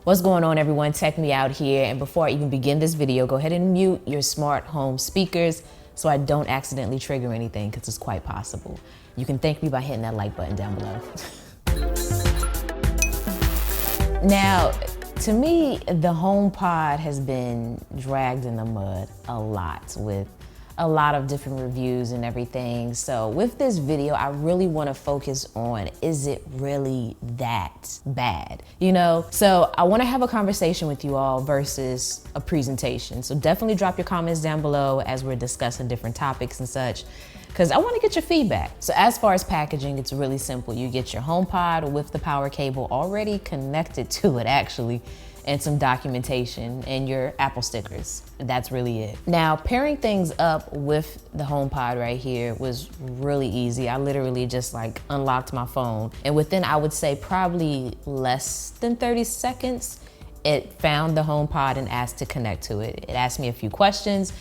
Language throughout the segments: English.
What's going on, everyone? Tech Me Out here. And before I even begin this video, go ahead and mute your smart home speakers so I don't accidentally trigger anything, because it's quite possible. You can thank me by hitting that like button down below. Now, to me, the HomePod has been dragged in the mud a lot with a lot of different reviews and everything. So with this video, I really want to focus on, is it really that bad? You know, so I want to have a conversation with you all versus a presentation. So definitely drop your comments down below as we're discussing different topics and such, because I want to get your feedback. So as far as packaging, it's really simple. You get your HomePod with the power cable already connected to it, actually, and some documentation and your Apple stickers. That's really it. Now, pairing things up with the HomePod right here was really easy. I literally just like unlocked my phone, and within, I would say, probably less than 30 seconds, it found the HomePod and asked to connect to it. It asked me a few questions,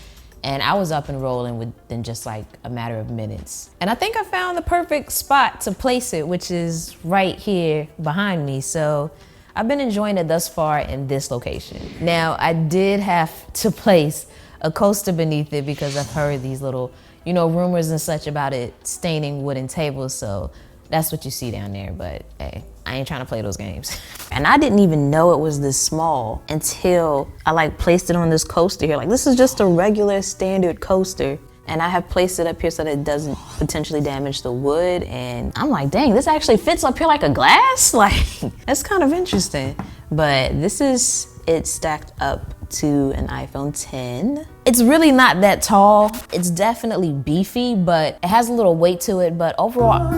and I was up and rolling within just like a matter of minutes. And I think I found the perfect spot to place it, which is right here behind me. So I've been enjoying it thus far in this location. Now, I did have to place a coaster beneath it because I've heard these little, you know, rumors and such about it staining wooden tables. So that's what you see down there, but hey, I ain't trying to play those games. And I didn't even know it was this small until I like placed it on this coaster here. Like, this is just a regular standard coaster. And I have placed it up here so that it doesn't potentially damage the wood. And I'm like, dang, this actually fits up here like a glass? Like, that's kind of interesting. But this is it stacked up to an iPhone 10. It's really not that tall. It's definitely beefy, but it has a little weight to it. But overall,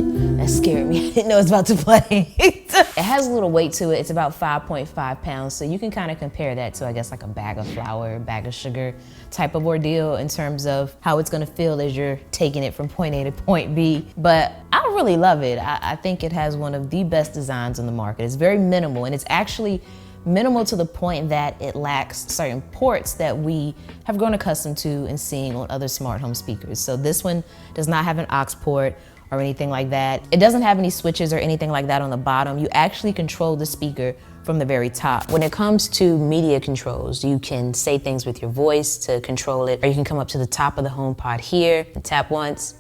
that scared me. I didn't know it was about to play. It has a little weight to it. It's about 5.5 pounds. So you can kind of compare that to, I guess, like a bag of flour, bag of sugar type of ordeal in terms of how it's gonna feel as you're taking it from point A to point B. But I really love it. I think it has one of the best designs on the market. It's very minimal, and it's actually minimal to the point that it lacks certain ports that we have grown accustomed to and seeing on other smart home speakers. So this one does not have an aux port or anything like that. It doesn't have any switches or anything like that on the bottom. You actually control the speaker from the very top. When it comes to media controls, you can say things with your voice to control it, or you can come up to the top of the HomePod here and tap once.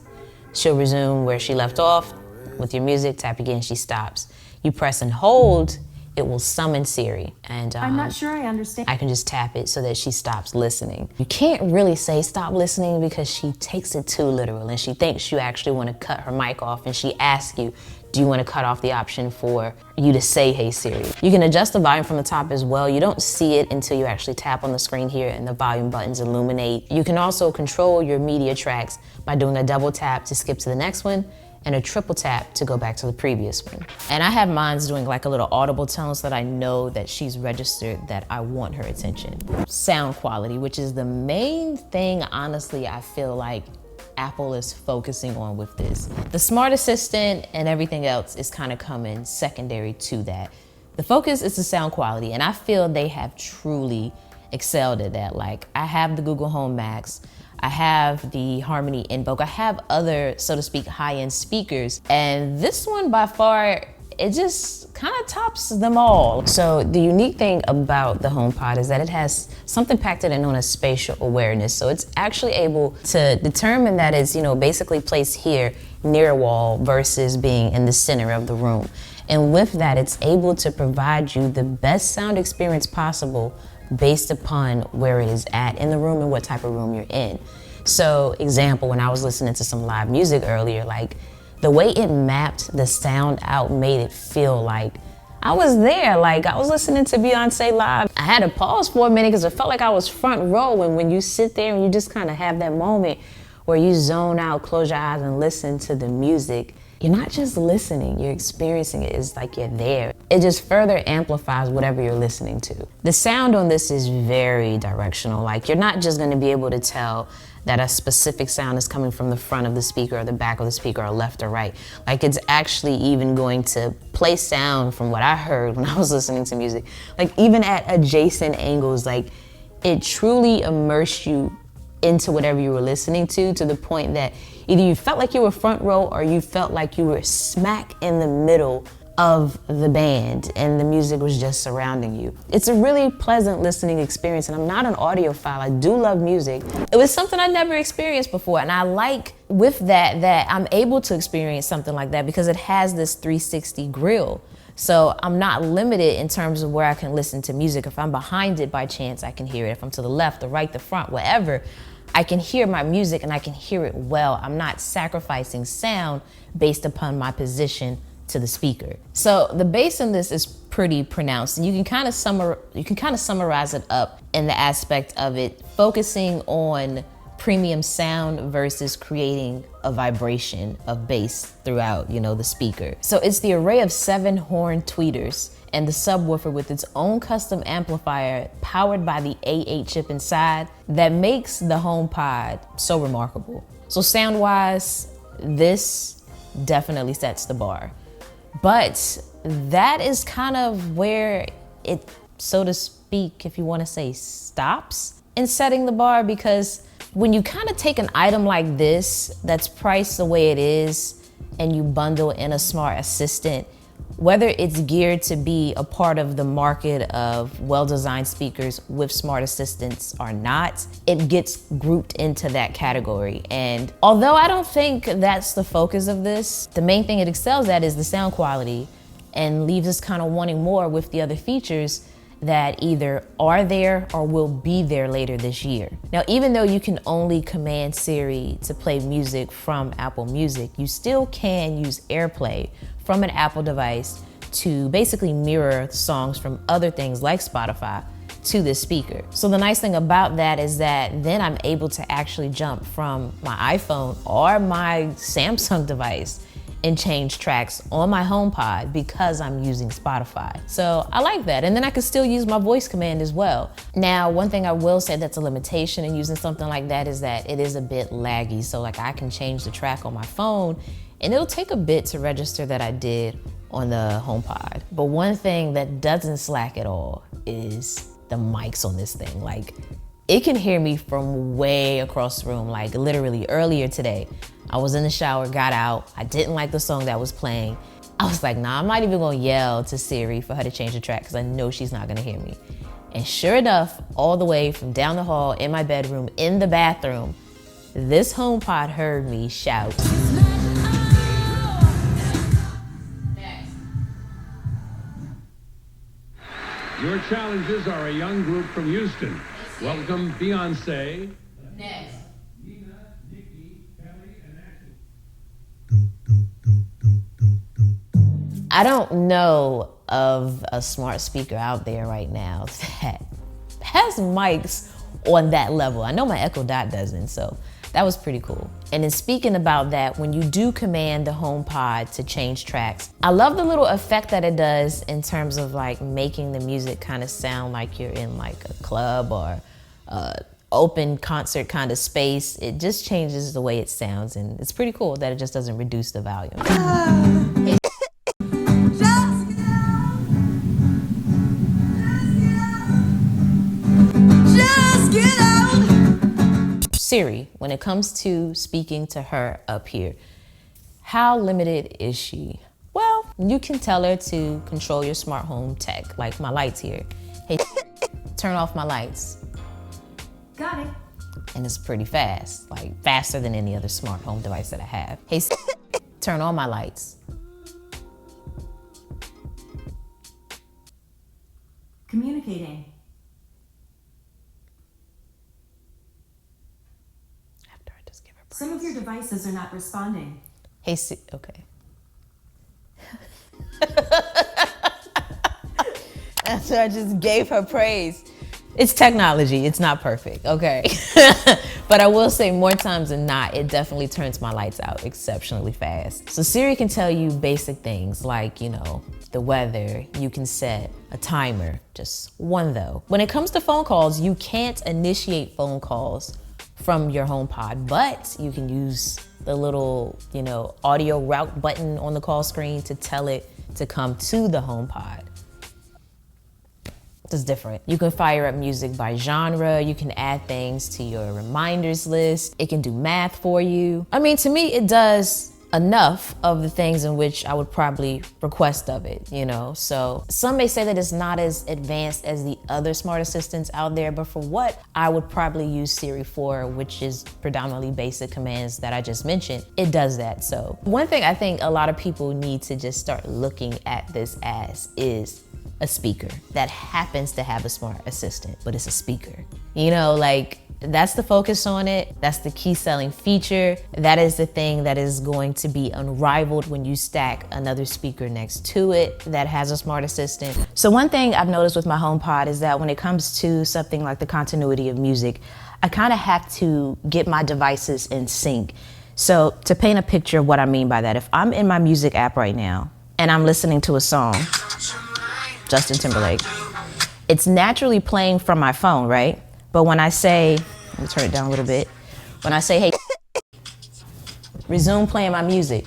She'll resume where she left off with your music. Tap again, she stops. You press and hold, it will summon Siri. And I'm not sure I understand. I can just tap it so that she stops listening. You can't really say stop listening because she takes it too literal, and she thinks you actually want to cut her mic off, and she asks you, do you want to cut off the option for you to say, hey Siri? You can adjust the volume from the top as well. You don't see it until you actually tap on the screen here and the volume buttons illuminate. You can also control your media tracks by doing a double tap to skip to the next one, and a triple tap to go back to the previous one. And I have mine's doing like a little audible tone so that I know that she's registered that I want her attention. Sound quality, which is the main thing, honestly, I feel like Apple is focusing on with this. The smart assistant and everything else is kind of coming secondary to that. The focus is the sound quality, and I feel they have truly excelled at that. Like, I have the Google Home Max, I have the Harmony Invoke, I have other, so to speak, high-end speakers, and this one by far, it just kind of tops them all. So the unique thing about the HomePod is that it has something packed in known as Spatial Awareness. So it's actually able to determine that it's, you know, basically placed here near a wall versus being in the center of the room. And with that, it's able to provide you the best sound experience possible based upon where it is at in the room and what type of room you're in. So example, when I was listening to some live music earlier, like the way it mapped the sound out made it feel like I was there, like I was listening to Beyonce live. I had to pause for a minute because it felt like I was front row, and when you sit there and you just kind of have that moment where you zone out, close your eyes and listen to the music, you're not just listening, you're experiencing it. It's like you're there. It just further amplifies whatever you're listening to. The sound on this is very directional. Like, you're not just gonna be able to tell that a specific sound is coming from the front of the speaker or the back of the speaker or left or right. Like, it's actually even going to play sound from what I heard when I was listening to music. Like, even at adjacent angles, like, it truly immersed you into whatever you were listening to the point that either you felt like you were front row or you felt like you were smack in the middle of the band and the music was just surrounding you. It's a really pleasant listening experience, and I'm not an audiophile. I do love music. It was something I never experienced before, and I like with that I'm able to experience something like that because it has this 360 grill. So I'm not limited in terms of where I can listen to music. If I'm behind it by chance, I can hear it. If I'm to the left, the right, the front, whatever, I can hear my music and I can hear it well. I'm not sacrificing sound based upon my position to the speaker. So the bass in this is pretty pronounced, and you can kind of summarize it up in the aspect of it focusing on premium sound versus creating a vibration of bass throughout, the speaker. So it's the array of 7 horn tweeters and the subwoofer with its own custom amplifier powered by the A8 chip inside that makes the HomePod so remarkable. So sound-wise, this definitely sets the bar. But that is kind of where it, so to speak, if you want to say, stops in setting the bar, because when you kind of take an item like this that's priced the way it is and you bundle in a smart assistant, whether it's geared to be a part of the market of well-designed speakers with smart assistants or not, it gets grouped into that category. And although I don't think that's the focus of this, the main thing it excels at is the sound quality and leaves us kind of wanting more with the other features that either are there or will be there later this year. Now, even though you can only command Siri to play music from Apple Music, you still can use AirPlay from an Apple device to basically mirror songs from other things like Spotify to this speaker. So the nice thing about that is that then I'm able to actually jump from my iPhone or my Samsung device and change tracks on my HomePod because I'm using Spotify. So I like that. And then I can still use my voice command as well. Now, one thing I will say that's a limitation in using something like that is that it is a bit laggy. So like I can change the track on my phone and it'll take a bit to register that I did on the HomePod. But one thing that doesn't slack at all is the mics on this thing. Like, it can hear me from way across the room. Like literally earlier today, I was in the shower, got out, I didn't like the song that was playing. I was like, nah, I'm not even gonna yell to Siri for her to change the track because I know she's not gonna hear me. And sure enough, all the way from down the hall, in my bedroom, in the bathroom, this HomePod heard me shout. Your challenges are a young group from Houston. Welcome, Beyonce. Next. I don't know of a smart speaker out there right now that has mics on that level. I know my Echo Dot doesn't, so that was pretty cool. And then speaking about that, when you do command the HomePod to change tracks, I love the little effect that it does in terms of like making the music kind of sound like you're in like a club or open concert kind of space. It just changes the way it sounds, and it's pretty cool that it just doesn't reduce the volume. Siri, when it comes to speaking to her up here, how limited is she? Well, you can tell her to control your smart home tech, like my lights here. Hey, turn off my lights. Got it. And it's pretty fast, like faster than any other smart home device that I have. Hey, turn on my lights. Communicating. After I just give her praise. Some of your devices are not responding. Hey, okay. After I just gave her praise. It's technology, it's not perfect, okay? But I will say more times than not, it definitely turns my lights out exceptionally fast. So Siri can tell you basic things like, the weather. You can set a timer, just one though. When it comes to phone calls, you can't initiate phone calls from your HomePod, but you can use the little, audio route button on the call screen to tell it to come to the HomePod. Is different. You can fire up music by genre. You can add things to your reminders list. It can do math for you. I mean, to me, it does enough of the things in which I would probably request of it, you know? So some may say that it's not as advanced as the other smart assistants out there, but for what I would probably use Siri for, which is predominantly basic commands that I just mentioned, it does that. So one thing I think a lot of people need to just start looking at this as is a speaker that happens to have a smart assistant, but it's a speaker. You know, like, that's the focus on it. That's the key selling feature. That is the thing that is going to be unrivaled when you stack another speaker next to it that has a smart assistant. So one thing I've noticed with my HomePod is that when it comes to something like the continuity of music, I kind of have to get my devices in sync. So to paint a picture of what I mean by that, if I'm in my music app right now and I'm listening to a song, Justin Timberlake, it's naturally playing from my phone, right? But when I say, let me turn it down a little bit. When I say, hey, resume playing my music,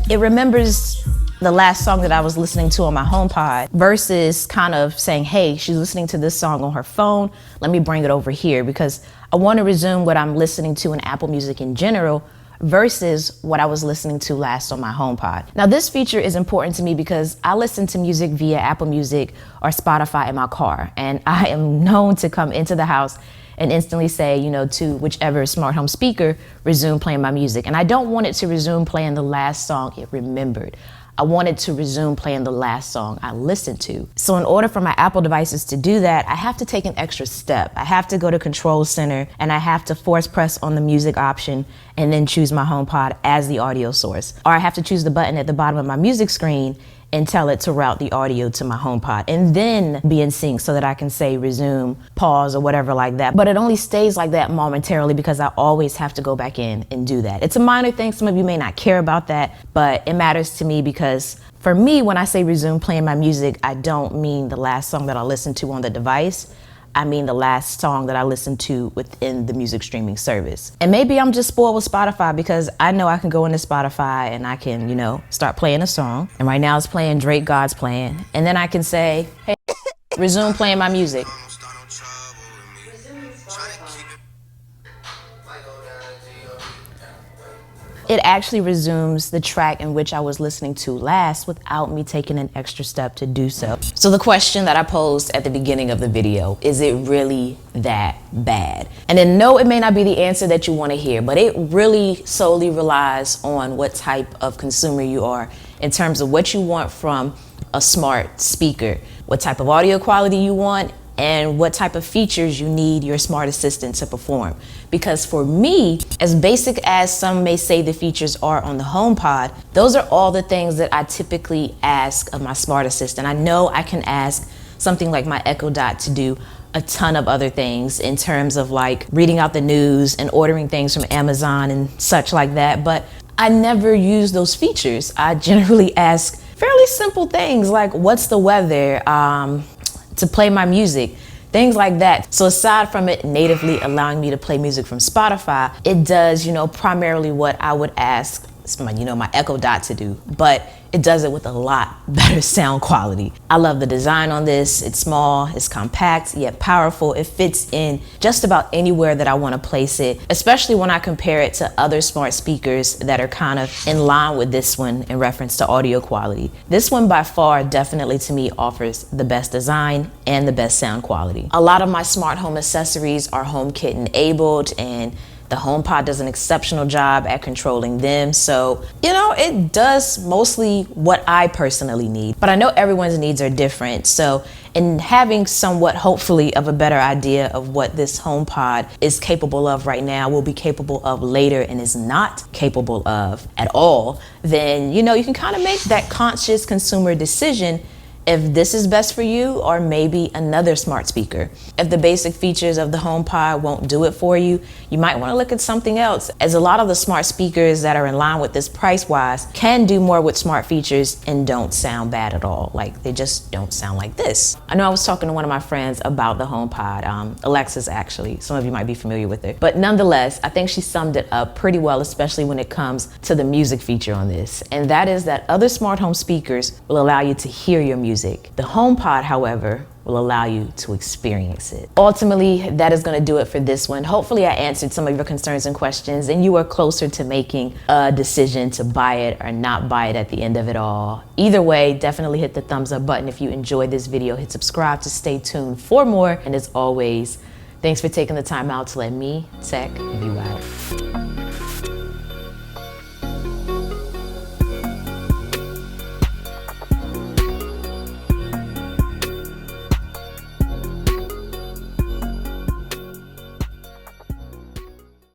it remembers the last song that I was listening to on my HomePod versus kind of saying, hey, she's listening to this song on her phone. Let me bring it over here because I want to resume what I'm listening to in Apple Music in general versus what I was listening to last on my HomePod. Now this feature is important to me because I listen to music via Apple Music or Spotify in my car, and I am known to come into the house and instantly say, you know, to whichever smart home speaker, resume playing my music. And I don't want it to resume playing the last song it remembered. I wanted to resume playing the last song I listened to. So in order for my Apple devices to do that, I have to take an extra step. I have to go to Control Center and I have to force press on the music option and then choose my HomePod as the audio source. Or I have to choose the button at the bottom of my music screen and tell it to route the audio to my HomePod and then be in sync so that I can say resume, pause, or whatever like that. But it only stays like that momentarily because I always have to go back in and do that. It's a minor thing. Some of you may not care about that, but it matters to me because for me, when I say resume playing my music, I don't mean the last song that I listened to on the device. I mean the last song that I listened to within the music streaming service. And maybe I'm just spoiled with Spotify because I know I can go into Spotify and I can, you know, start playing a song. And right now it's playing Drake God's Plan. And then I can say, hey, resume playing my music. It actually resumes the track in which I was listening to last without me taking an extra step to do so. So the question that I posed at the beginning of the video, is it really that bad? And then no, it may not be the answer that you want to hear, but it really solely relies on what type of consumer you are in terms of what you want from a smart speaker, what type of audio quality you want, and what type of features you need your smart assistant to perform. Because for me, as basic as some may say the features are on the HomePod, those are all the things that I typically ask of my smart assistant. I know I can ask something like my Echo Dot to do a ton of other things in terms of like reading out the news and ordering things from Amazon and such like that, but I never use those features. I generally ask fairly simple things like what's the weather, to play my music, things like that. So aside from it natively allowing me to play music from Spotify, it does, you know, primarily what I would ask my Echo Dot to do, but it does it with a lot better sound quality. I love the design on this. It's small, it's compact, yet powerful. It fits in just about anywhere that I want to place it, especially when I compare it to other smart speakers that are kind of in line with this one in reference to audio quality. This one by far definitely to me offers the best design and the best sound quality. A lot of my smart home accessories are HomeKit enabled, and the HomePod does an exceptional job at controlling them. So, you know, it does mostly what I personally need, but I know everyone's needs are different. So in having somewhat, hopefully, of a better idea of what this HomePod is capable of right now, will be capable of later, and is not capable of at all, then, you know, you can kind of make that conscious consumer decision if this is best for you or maybe another smart speaker. If the basic features of the HomePod won't do it for you, you might want to look at something else, as a lot of the smart speakers that are in line with this price-wise can do more with smart features and don't sound bad at all. Like, they just don't sound like this. I know I was talking to one of my friends about the HomePod, Alexis actually, some of you might be familiar with her, but nonetheless, I think she summed it up pretty well, especially when it comes to the music feature on this. And that is that other smart home speakers will allow you to hear your music. The HomePod, however, will will allow you to experience it. Ultimately, that is gonna do it for this one. Hopefully I answered some of your concerns and questions and you are closer to making a decision to buy it or not buy it at the end of it all. Either way, definitely hit the thumbs up button if you enjoyed this video. Hit subscribe to stay tuned for more. And as always, thanks for taking the time out to let me tech you out.